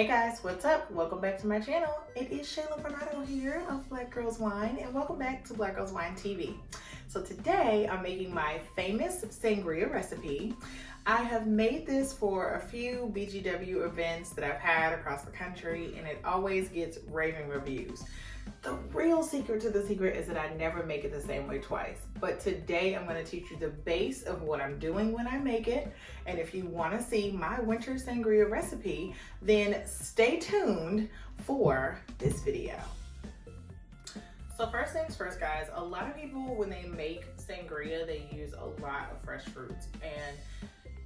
Hey guys, what's up? Welcome back to my channel. It is Shayla here of Black Girls Wine, and welcome back to Black Girls Wine TV. So today I'm making my famous sangria recipe. I have made this for a few BGW events that I've had across the country, and it always gets raving reviews. The real secret to the secret is that I never make it the same way twice. But today I'm going to teach you the base of what I'm doing when I make it. And if you want to see my winter sangria recipe, then stay tuned for this video. So first things first, guys, a lot of people, when they make sangria, they use a lot of fresh fruits. And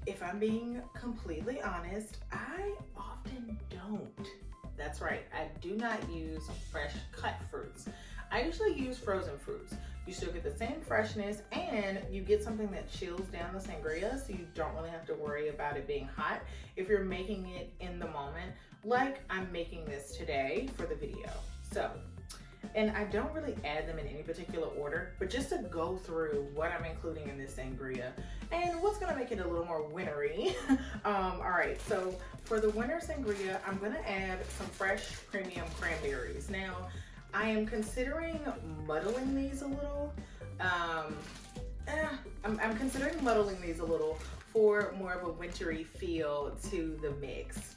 if I'm being completely honest, I often don't. That's right, I do not use fresh cut fruits. I usually use frozen fruits. You still get the same freshness and you get something that chills down the sangria, so you don't really have to worry about it being hot if you're making it in the moment, like I'm making this today for the video. So, and I don't really add them in any particular order, but just to go through what I'm including in this sangria and what's gonna make it a little more wintry. All right, so for the winter sangria, I'm gonna add some fresh premium cranberries. Now, I am considering muddling these a little. I'm considering muddling these a little for more of a wintry feel to the mix.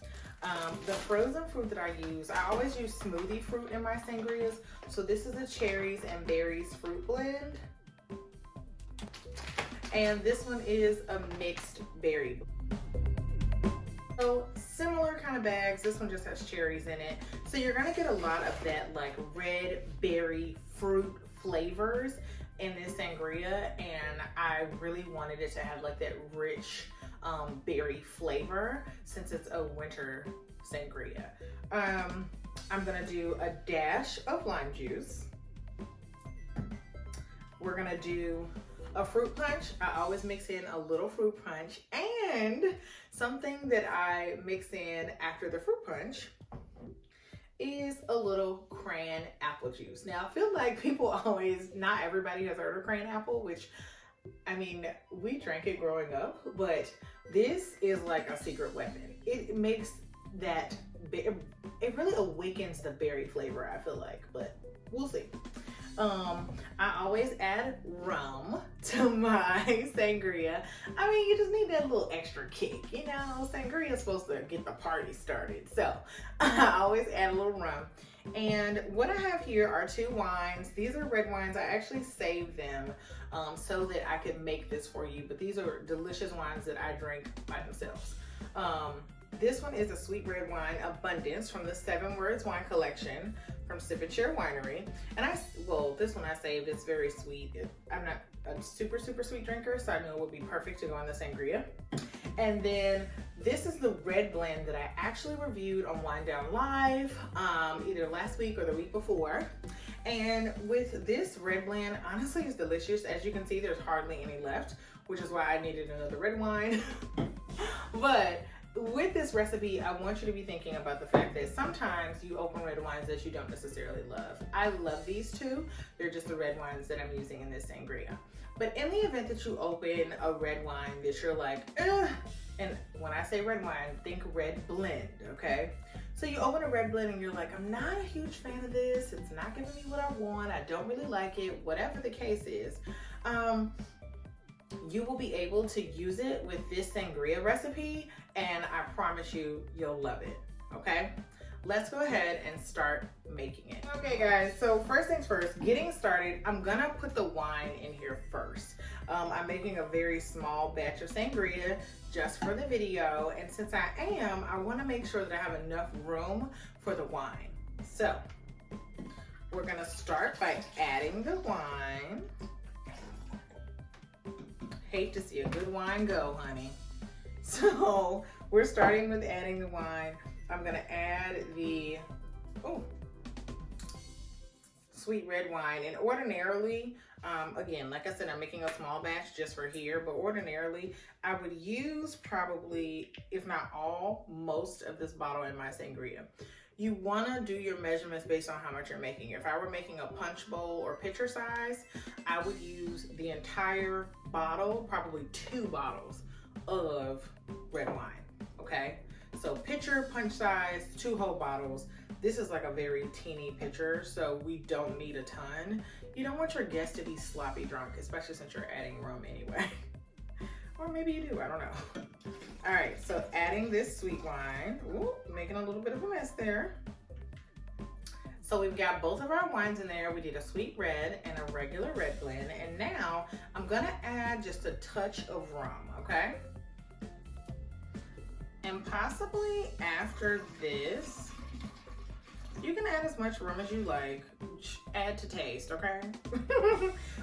The frozen fruit that I use, I always use smoothie fruit in my sangrias. So this is a cherries and berries fruit blend. And this one is a mixed berry. So similar kind of bags, this one just has cherries in it. So you're gonna get a lot of that like red berry fruit flavors in this sangria. And I really wanted it to have like that rich berry flavor since it's a winter sangria. I'm gonna do a dash of lime juice. We're gonna do a fruit punch. I always mix in a little fruit punch, and something that I mix in after the fruit punch is a little Cran-Apple Juice. Now I feel like people always, not everybody has heard of Cran-Apple, which I mean, we drank it growing up, but this is like a secret weapon. It makes that, it really awakens the berry flavor, I feel like, but we'll see. I always add rum to my sangria. I mean, you just need that little extra kick, you know? Sangria is supposed to get the party started, so I always add a little rum. And what I have here are two wines. These are red wines. I actually saved them so that I could make this for you, but these are delicious wines that I drink by themselves. This one is a sweet red wine, Abundance, from the 7 Words Wine Collection from Sip and Share Winery. And this one I saved, it's very sweet. I'm not a super sweet drinker, so I knew it would be perfect to go on the sangria. And then this is the red blend that I actually reviewed on Wine Down Live, either last week or the week before. And with this red blend, honestly, it's delicious. As you can see, there's hardly any left, which is why I needed another red wine. But with this recipe, I want you to be thinking about the fact that sometimes you open red wines that you don't necessarily love. I love these two. They're just the red wines that I'm using in this sangria. But in the event that you open a red wine that you're like, ugh, and when I say red wine, think red blend, okay? So you open a red blend and you're like, I'm not a huge fan of this. It's not giving me what I want. I don't really like it, whatever the case is. You will be able to use it with this sangria recipe, and I promise you, you'll love it, okay? Let's go ahead and start making it. Okay guys, so first things first, getting started, I'm gonna put the wine in here first. I'm making a very small batch of sangria just for the video, and since I wanna make sure that I have enough room for the wine. So, we're gonna start by adding the wine. Hate to see a good wine go, honey. So we're starting with adding the wine. I'm gonna add the sweet red wine. And ordinarily, again, like I said, I'm making a small batch just for here, but ordinarily I would use probably, if not all, most of this bottle in my sangria. You wanna do your measurements based on how much you're making. If I were making a punch bowl or pitcher size, I would use the entire bottle, probably 2 bottles of red wine, okay? So pitcher, punch size, 2 whole bottles. This is like a very teeny pitcher, so we don't need a ton. You don't want your guests to be sloppy drunk, especially since you're adding rum anyway. Or maybe you do, I don't know. All right, so adding this sweet wine. Ooh, making a little bit of a mess there. So we've got both of our wines in there. We did a sweet red and a regular red blend. And now I'm gonna add just a touch of rum, okay? And possibly after this, you can add as much rum as you like. Add to taste, okay?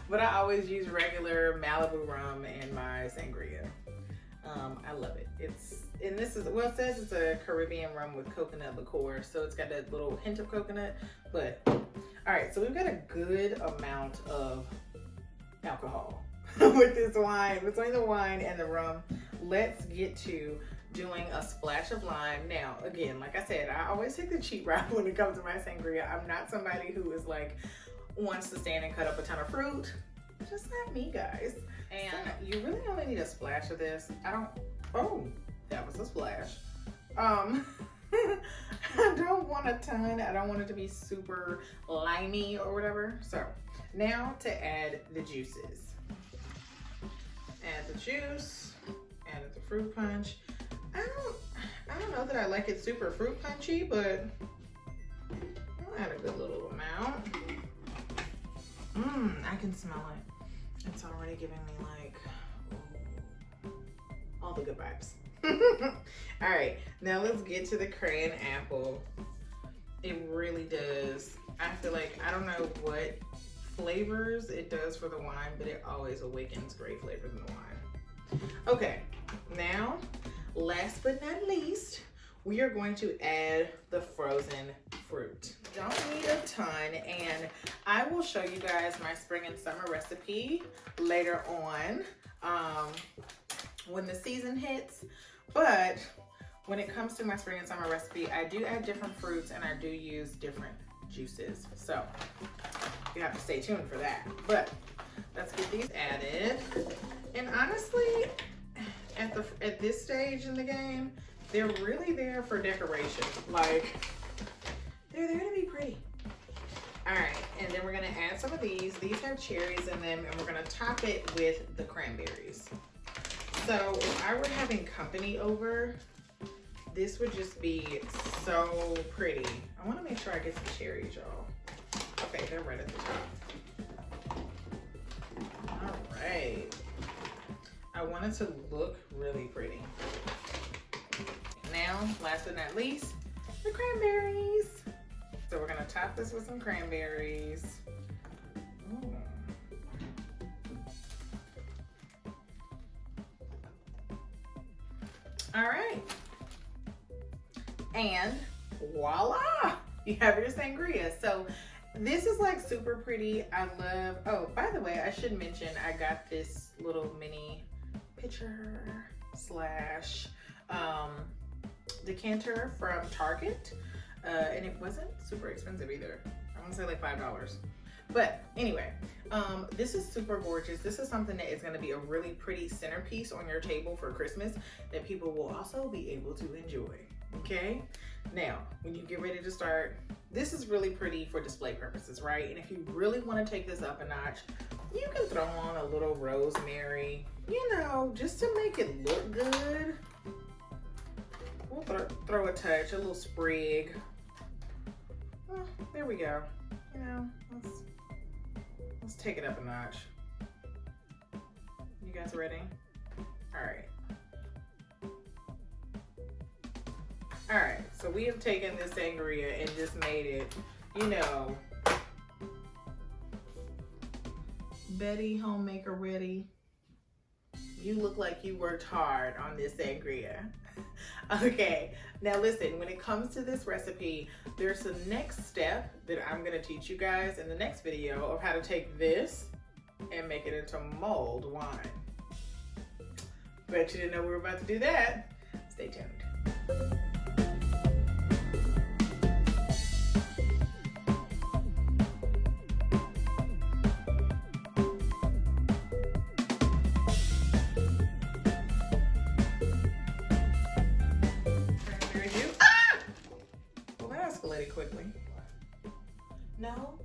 But I always use regular Malibu rum in my sangria. I love it. And this is, well, it says it's a Caribbean rum with coconut liqueur, so it's got a little hint of coconut, but all right, so we've got a good amount of alcohol with this wine. Between the wine and the rum, let's get to doing a splash of lime. Now, again, like I said, I always take the cheap route when it comes to my sangria. I'm not somebody who is like, wants to stand and cut up a ton of fruit. Just not me, guys. And you really only need a splash of this. Oh, that was a splash. I don't want a ton. I don't want it to be super limey or whatever. So now to add the juices. Add the juice, add the fruit punch. I don't know that I like it super fruit punchy, but I'll add a good little amount. I can smell it. It's already giving me like, ooh, all the good vibes. All right, now let's get to the Cran-Apple. It really does. I feel like, I don't know what flavors it does for the wine, but it always awakens great flavors in the wine. Okay, now, last but not least, we are going to add the frozen fruit. Don't need a ton, and I will show you guys my spring and summer recipe later on when the season hits. But when it comes to my spring and summer recipe, I do add different fruits and I do use different juices. So you have to stay tuned for that. But let's get these added. And honestly, at this stage in the game, they're really there for decoration. Like, they're there to be pretty. All right, and then we're gonna add some of these. These have cherries in them, and we're gonna top it with the cranberries. So if I were having company over, this would just be so pretty. I wanna make sure I get some cherries, y'all. Okay, they're right at the top. All right. I want it to look really pretty. Now, last but not least, the cranberries. So we're gonna top this with some cranberries. Ooh. All right. And voila, you have your sangria. So this is like super pretty. I love, oh, by the way, I should mention I got this little mini pitcher slash decanter from Target. And it wasn't super expensive either. I want to say like $5. But anyway, this is super gorgeous. This is something that is going to be a really pretty centerpiece on your table for Christmas that people will also be able to enjoy. Okay, now when you get ready to start, this is really pretty for display purposes, right? And if you really want to take this up a notch, you can throw on a little rosemary, you know, just to make it look good. We'll throw a touch, a little sprig. Oh, there we go. You know, let's take it up a notch. You guys ready? All right. All right, so we have taken this sangria and just made it, you know, Betty homemaker ready. You look like you worked hard on this sangria. Okay, now listen, when it comes to this recipe, there's a next step that I'm gonna teach you guys in the next video of how to take this and make it into mulled wine. Bet you didn't know we were about to do that. Stay tuned. manipulate it quickly. No?